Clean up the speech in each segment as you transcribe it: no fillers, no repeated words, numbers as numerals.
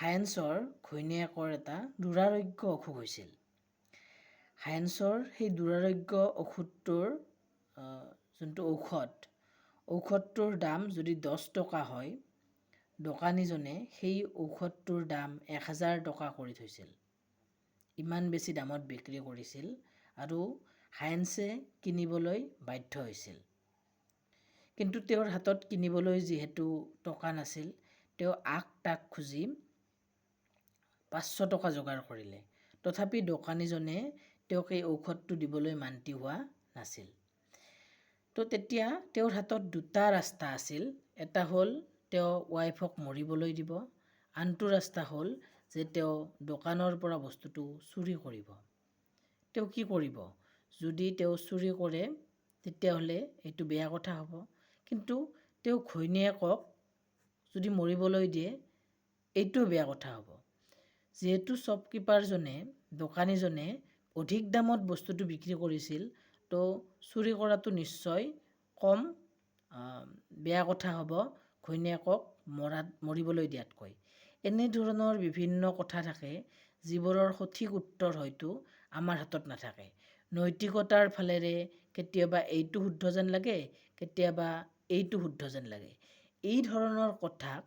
হায়েন্সৰ ঘৈণীয়েকৰ এটা দুৰাৰোগ্য অসুখ হৈছিল। হায়েন্সৰ সেই দুৰাৰোগ্য অসুখটোৰ যোনটো ঔষধটোৰ দাম যদি 10 টকা হয়, দোকানীজনে সেই ঔষধটোৰ দাম 1000 টকা কৰি থৈছিল। ইমান বেছি দামত বিক্ৰী কৰিছিল আৰু হায়েন্সে কিনিবলৈ বাধ্য হৈছিল। কিন্তু তেওঁৰ হাতত কিনিবলৈ যিহেতু টকা নাছিল, তেওঁ তাক খুজি 500 টকা যোগাৰ কৰিলে। তথাপি দোকানীজনে তেওঁক এই ঔষধটো দিবলৈ মান্তি হোৱা নাছিল। তো তেতিয়া তেওঁৰ হাতত দুটা ৰাস্তা আছিল। এটা হ'ল তেওঁ ৱাইফক মৰিবলৈ দিব, আনটো ৰাস্তা হ'ল যে তেওঁ দোকানৰ পৰা বস্তুটো চুৰি কৰিব। তেওঁ কি কৰিব? যদি তেওঁ চুৰি কৰে তেতিয়াহ'লে এইটো বেয়া কথা হ'ব। কিন্তু তেওঁ ঘৈণীয়েকক যদি মৰিবলৈ দিয়ে, এইটোও বেয়া কথা হ'ব। যিহেতু শ্বপকিপাৰজনে, দোকানীজনে অধিক দামত বস্তুটো বিক্ৰী কৰিছিল, তো চুৰি কৰাটো নিশ্চয় কম বেয়া কথা হ'ব ঘৈণীয়েকক মৰিবলৈ দিয়াতকৈ। এনেধৰণৰ বিভিন্ন কথা থাকে যিবোৰৰ সঠিক উত্তৰ হয়তো আমাৰ হাতত নাথাকে। নৈতিকতাৰ ফালেৰে কেতিয়াবা এইটো শুদ্ধ যেন লাগে, কেতিয়াবা এইটো শুদ্ধ যেন লাগে। এই ধৰণৰ কথাক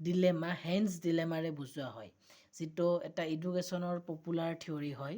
ডিলেমা, হেন্স ডিলেমাৰে বুজোৱা হয়, যিটো এটা এডুকেশ্যনৰ পপুলাৰ থিয়ৰী হয়।